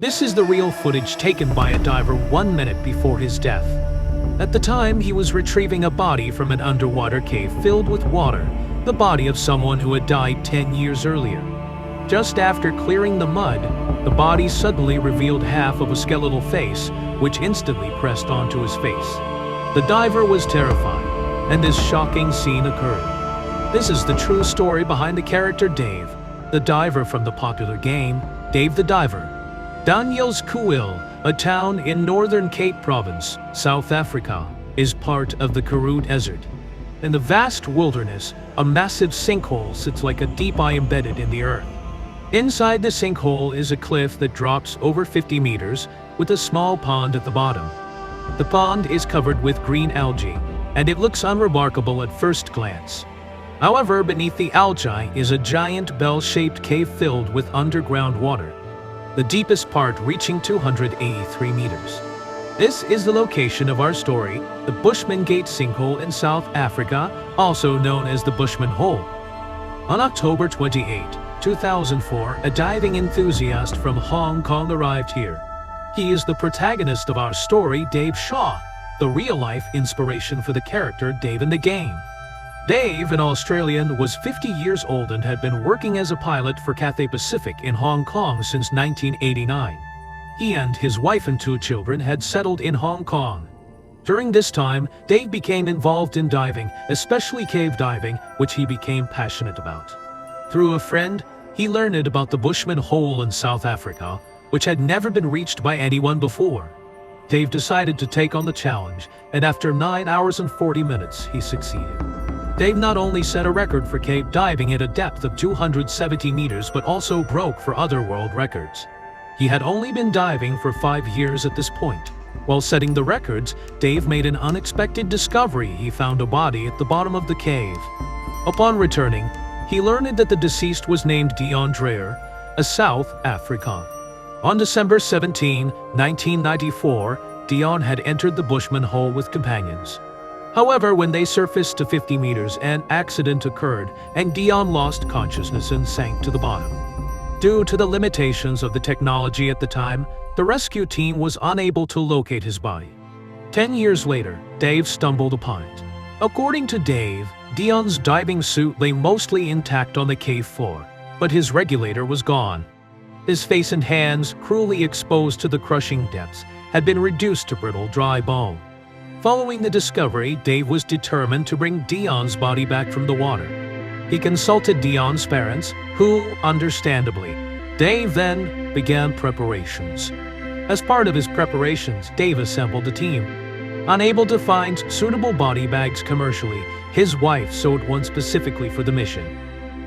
This is the real footage taken by a diver 1 minute before his death. At the time, he was retrieving a body from an underwater cave filled with water, the body of someone who had died 10 years earlier. Just after clearing the mud, the body suddenly revealed half of a skeletal face, which instantly pressed onto his face. The diver was terrified, and this shocking scene occurred. This is the true story behind the character Dave, the diver from the popular game, Dave the Diver. Danielskuil, a town in northern Cape Province, South Africa, is part of the Karoo Desert. In the vast wilderness, a massive sinkhole sits like a deep eye embedded in the earth. Inside the sinkhole is a cliff that drops over 50 meters, with a small pond at the bottom. The pond is covered with green algae, and it looks unremarkable at first glance. However, beneath the algae is a giant bell-shaped cave filled with underground water, the deepest part reaching 283 meters. This is the location of our story, the Bushman Gate sinkhole in South Africa, also known as the Bushman Hole. On October 28, 2004, a diving enthusiast from Hong Kong arrived here. He is the protagonist of our story, Dave Shaw, the real-life inspiration for the character Dave in the game. Dave, an Australian, was 50 years old and had been working as a pilot for Cathay Pacific in Hong Kong since 1989. He and his wife and 2 children had settled in Hong Kong. During this time, Dave became involved in diving, especially cave diving, which he became passionate about. Through a friend, he learned about the Bushman Hole in South Africa, which had never been reached by anyone before. Dave decided to take on the challenge, and after 9 hours and 40 minutes, he succeeded. Dave not only set a record for cave diving at a depth of 270 meters but also broke for other world records. He had only been diving for 5 years at this point. While setting the records, Dave made an unexpected discovery. He found a body at the bottom of the cave. Upon returning, he learned that the deceased was named Deon Dreyer, a South African. On December 17, 1994, Deon had entered the Bushman Hole with companions. However, when they surfaced to 50 meters, an accident occurred, and Deon lost consciousness and sank to the bottom. Due to the limitations of the technology at the time, the rescue team was unable to locate his body. 10 years later, Dave stumbled upon it. According to Dave, Deon's diving suit lay mostly intact on the cave floor, but his regulator was gone. His face and hands, cruelly exposed to the crushing depths, had been reduced to brittle, dry bone. Following the discovery, Dave was determined to bring Deon's body back from the water. He consulted Deon's parents, who, understandably, Dave then began preparations. As part of his preparations, Dave assembled a team. Unable to find suitable body bags commercially, his wife sewed one specifically for the mission.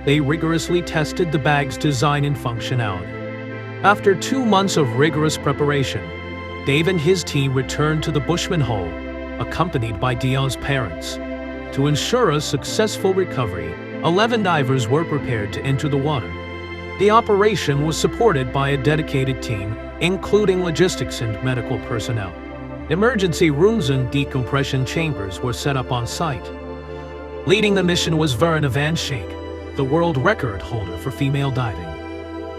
They rigorously tested the bag's design and functionality. After 2 months of rigorous preparation, Dave and his team returned to the Bushman Hole, accompanied by Deon's parents. To ensure a successful recovery, 11 divers were prepared to enter the water. The operation was supported by a dedicated team, including logistics and medical personnel. Emergency rooms and decompression chambers were set up on site. Leading the mission was Verna Van Schaik, the world record holder for female diving.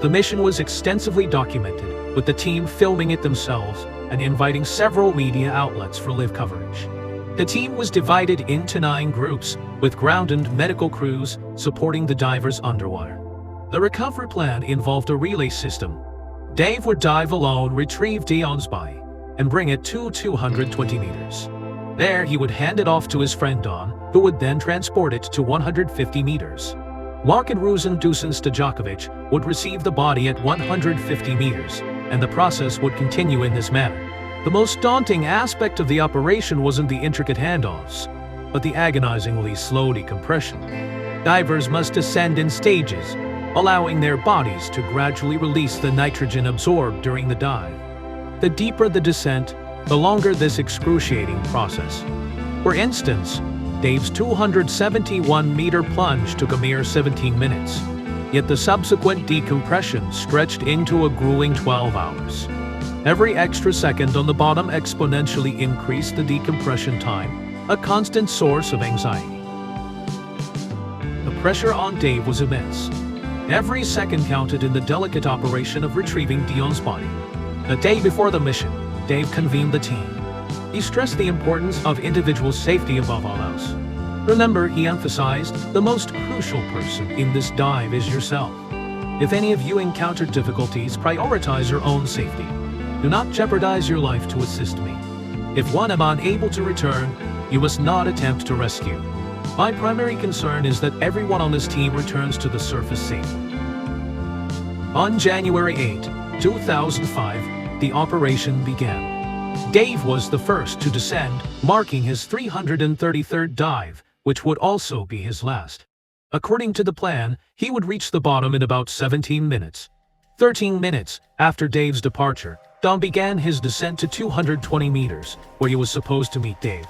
The mission was extensively documented, with the team filming it themselves and inviting several media outlets for live coverage. The team was divided into 9 groups, with ground and medical crews supporting the divers underwater. The recovery plan involved a relay system. Dave would dive alone, retrieve Deon's body, and bring it to 220 meters. There, he would hand it off to his friend Don, who would then transport it to 150 meters. Mark and Ruzen Dusan Stojakovic would receive the body at 150 meters, and the process would continue in this manner. The most daunting aspect of the operation wasn't the intricate handoffs, but the agonizingly slow decompression. Divers must descend in stages, allowing their bodies to gradually release the nitrogen absorbed during the dive. The deeper the descent, the longer this excruciating process. For instance, Dave's 271-meter plunge took a mere 17 minutes, yet the subsequent decompression stretched into a grueling 12 hours. Every extra second on the bottom exponentially increased the decompression time, a constant source of anxiety. The pressure on Dave was immense. Every second counted in the delicate operation of retrieving Deon's body. The day before the mission, Dave convened the team. He stressed the importance of individual safety above all else. Remember, he emphasized, the most crucial person in this dive is yourself. If any of you encounter difficulties, prioritize your own safety. Do not jeopardize your life to assist me. If one am unable to return, you must not attempt to rescue. My primary concern is that everyone on this team returns to the surface safely. On January 8, 2005, the operation began. Dave was the first to descend, marking his 333rd dive, which would also be his last. According to the plan, he would reach the bottom in about 17 minutes. 13 minutes after Dave's departure, Deon began his descent to 220 meters, where he was supposed to meet Dave.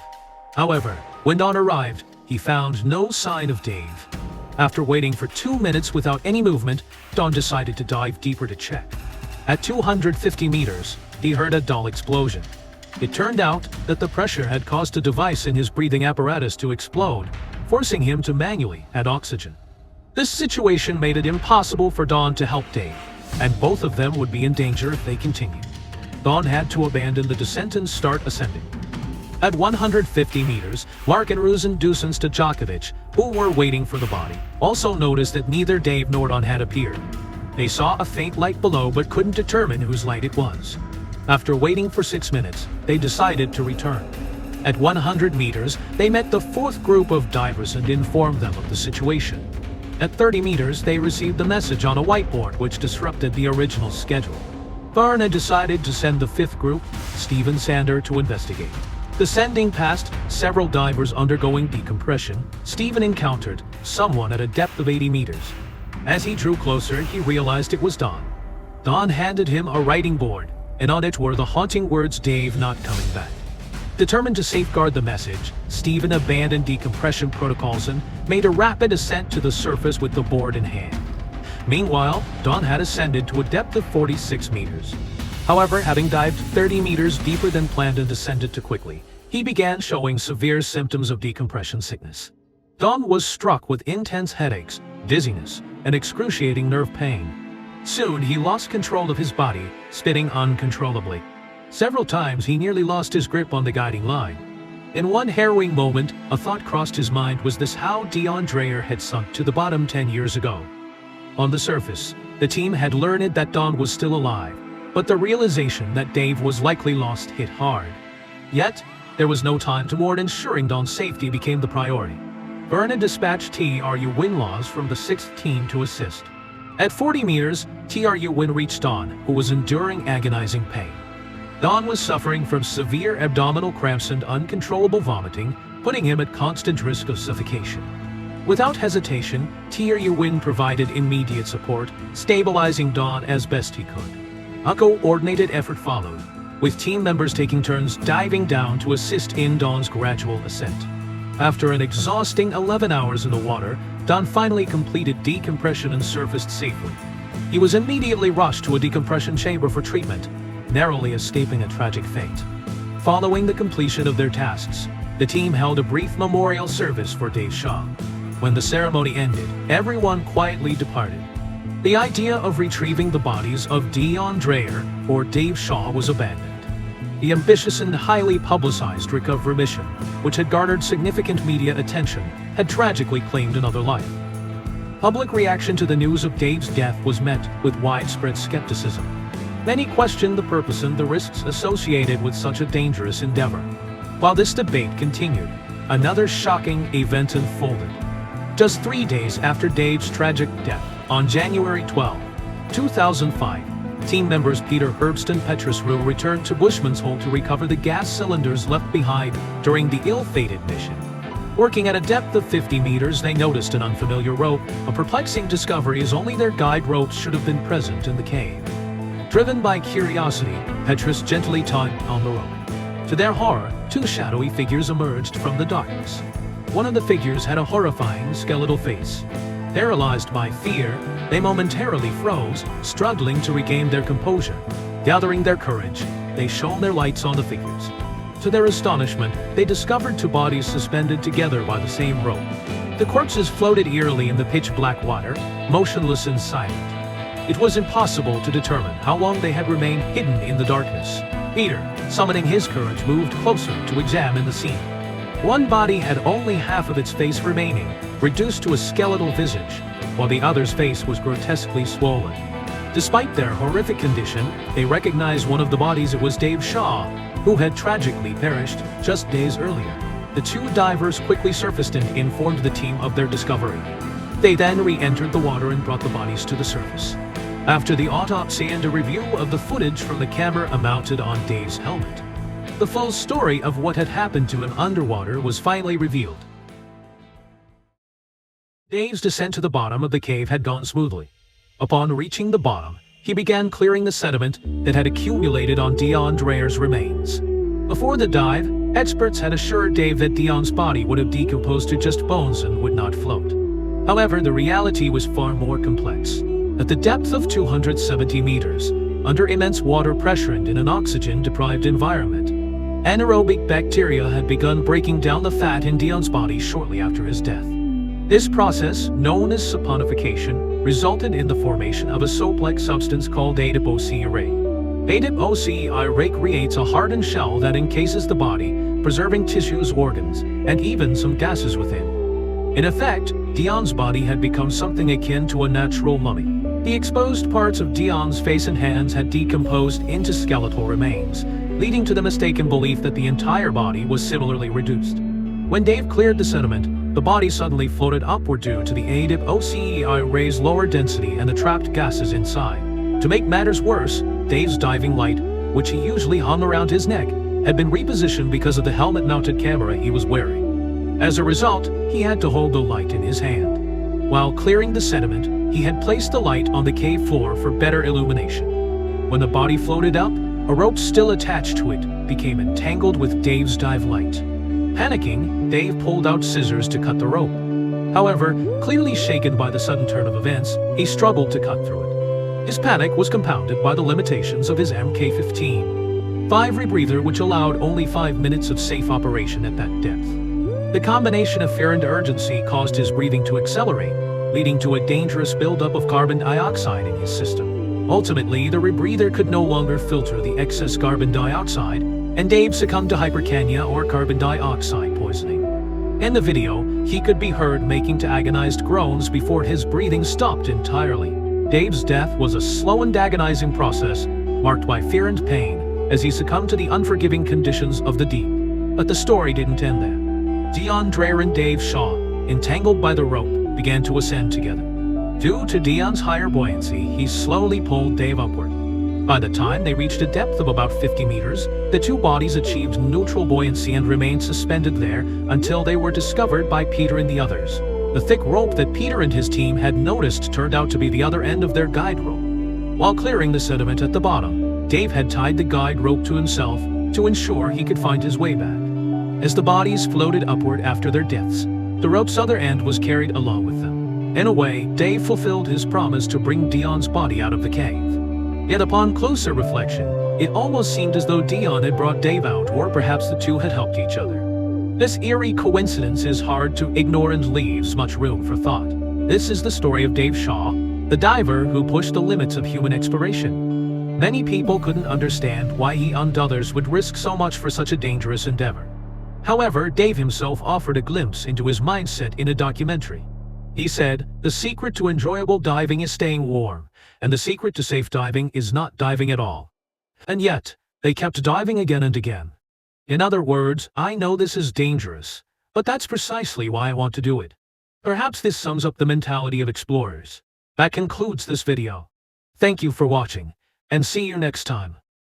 However, when Deon arrived, he found no sign of Dave. After waiting for 2 minutes without any movement, Deon decided to dive deeper to check. At 250 meters, he heard a dull explosion. It turned out that the pressure had caused a device in his breathing apparatus to explode, forcing him to manually add oxygen. This situation made it impossible for Deon to help Dave, and both of them would be in danger if they continued. Deon had to abandon the descent and start ascending. At 150 meters, Mark and Rusin Dusan Stojakovic, who were waiting for the body, also noticed that neither Dave nor Deon had appeared. They saw a faint light below but couldn't determine whose light it was. After waiting for 6 minutes, they decided to return. At 100 meters, they met the fourth group of divers and informed them of the situation. At 30 meters, they received a message on a whiteboard which disrupted the original schedule. Varna decided to send the fifth group, Stephen Sander, to investigate. Descending past several divers undergoing decompression, Stephen encountered someone at a depth of 80 meters. As he drew closer, he realized it was Deon. Deon handed him a writing board, and on it were the haunting words, "Dave not coming back." Determined to safeguard the message, Stephen abandoned decompression protocols and made a rapid ascent to the surface with the board in hand. Meanwhile, Deon had ascended to a depth of 46 meters. However, having dived 30 meters deeper than planned and descended too quickly, he began showing severe symptoms of decompression sickness. Deon was struck with intense headaches, dizziness, and excruciating nerve pain. Soon, he lost control of his body, spitting uncontrollably. Several times, he nearly lost his grip on the guiding line. In one harrowing moment, a thought crossed his mind: was this how Deon Dreyer had sunk to the bottom 10 years ago? On the surface, the team had learned that Deon was still alive, but the realization that Dave was likely lost hit hard. Yet, there was no time to mourn. Ensuring Deon's safety became the priority. Verna dispatched TRU Winlaws from the 6th team to assist. At 40 meters, TRU Win reached Deon, who was enduring agonizing pain. Deon was suffering from severe abdominal cramps and uncontrollable vomiting, putting him at constant risk of suffocation. Without hesitation, TRU Win provided immediate support, stabilizing Deon as best he could. A coordinated effort followed, with team members taking turns diving down to assist in Deon's gradual ascent. After an exhausting 11 hours in the water, Deon finally completed decompression and surfaced safely. He was immediately rushed to a decompression chamber for treatment, narrowly escaping a tragic fate. Following the completion of their tasks, the team held a brief memorial service for Dave Shaw. When the ceremony ended, everyone quietly departed. The idea of retrieving the bodies of Deon Dreyer or Dave Shaw was abandoned. The ambitious and highly publicized recovery mission, which had garnered significant media attention, had tragically claimed another life. Public reaction to the news of Dave's death was met with widespread skepticism. Many questioned the purpose and the risks associated with such a dangerous endeavor. While this debate continued, another shocking event unfolded. Just 3 days after Dave's tragic death, on January 12, 2005, team members Peter Herbst and Petrus Rue returned to Bushman's hole to recover the gas cylinders left behind during the ill-fated mission. Working at a depth of 50 meters, they noticed an unfamiliar rope, a perplexing discovery as only their guide ropes should have been present in the cave. Driven by curiosity, Petrus gently tugged on the rope. To their horror, 2 shadowy figures emerged from the darkness. One of the figures had a horrifying skeletal face. Paralyzed by fear, they momentarily froze, struggling to regain their composure. Gathering their courage, they shone their lights on the figures. To their astonishment, they discovered 2 bodies suspended together by the same rope. The corpses floated eerily in the pitch-black water, motionless and silent. It was impossible to determine how long they had remained hidden in the darkness. Peter, summoning his courage, moved closer to examine the scene. One body had only half of its face remaining, reduced to a skeletal visage, while the other's face was grotesquely swollen. Despite their horrific condition, they recognized one of the bodies. It was Dave Shaw, who had tragically perished just days earlier. The two divers quickly surfaced and informed the team of their discovery. They then re-entered the water and brought the bodies to the surface. After the autopsy and a review of the footage from the camera mounted on Dave's helmet, the full story of what had happened to him underwater was finally revealed. Dave's descent to the bottom of the cave had gone smoothly. Upon reaching the bottom, he began clearing the sediment that had accumulated on Deon Dreyer's remains. Before the dive, experts had assured Dave that Deon's body would have decomposed to just bones and would not float. However, the reality was far more complex. At the depth of 270 meters, under immense water pressure and in an oxygen-deprived environment, anaerobic bacteria had begun breaking down the fat in Deon's body shortly after his death. This process, known as saponification, resulted in the formation of a soap-like substance called adipocere. Adipocere creates a hardened shell that encases the body, preserving tissues, organs, and even some gases within. In effect, Deon's body had become something akin to a natural mummy. The exposed parts of Deon's face and hands had decomposed into skeletal remains, leading to the mistaken belief that the entire body was similarly reduced. When Dave cleared the sediment, the body suddenly floated upward due to the adipocere's lower density and the trapped gases inside. To make matters worse, Dave's diving light, which he usually hung around his neck, had been repositioned because of the helmet-mounted camera he was wearing. As a result, he had to hold the light in his hand. While clearing the sediment, he had placed the light on the cave floor for better illumination. When the body floated up, a rope still attached to it became entangled with Dave's dive light. Panicking, Dave pulled out scissors to cut the rope. However, clearly shaken by the sudden turn of events, he struggled to cut through it. His panic was compounded by the limitations of his Mk-15 rebreather, which allowed only 5 minutes of safe operation at that depth. The combination of fear and urgency caused his breathing to accelerate, leading to a dangerous buildup of carbon dioxide in his system. Ultimately, the rebreather could no longer filter the excess carbon dioxide, and Dave succumbed to hypercapnia or carbon dioxide poisoning. In the video, he could be heard making to agonized groans before his breathing stopped entirely. Dave's death was a slow and agonizing process, marked by fear and pain, as he succumbed to the unforgiving conditions of the deep. But the story didn't end there. Deon Dreyer and Dave Shaw, entangled by the rope, began to ascend together. Due to Deon's higher buoyancy, he slowly pulled Dave upward. By the time they reached a depth of about 50 meters, the two bodies achieved neutral buoyancy and remained suspended there until they were discovered by Peter and the others. The thick rope that Peter and his team had noticed turned out to be the other end of their guide rope. While clearing the sediment at the bottom, Dave had tied the guide rope to himself to ensure he could find his way back. As the bodies floated upward after their deaths, the rope's other end was carried along with them. In a way, Dave fulfilled his promise to bring Deon's body out of the cave. Yet upon closer reflection, it almost seemed as though Deon had brought Dave out, or perhaps the two had helped each other. This eerie coincidence is hard to ignore and leaves much room for thought. This is the story of Dave Shaw, the diver who pushed the limits of human exploration. Many people couldn't understand why he and others would risk so much for such a dangerous endeavor. However, Dave himself offered a glimpse into his mindset in a documentary. He said, "The secret to enjoyable diving is staying warm, and the secret to safe diving is not diving at all." And yet, they kept diving again and again. In other words, I know this is dangerous, but that's precisely why I want to do it. Perhaps this sums up the mentality of explorers. That concludes this video. Thank you for watching, and see you next time.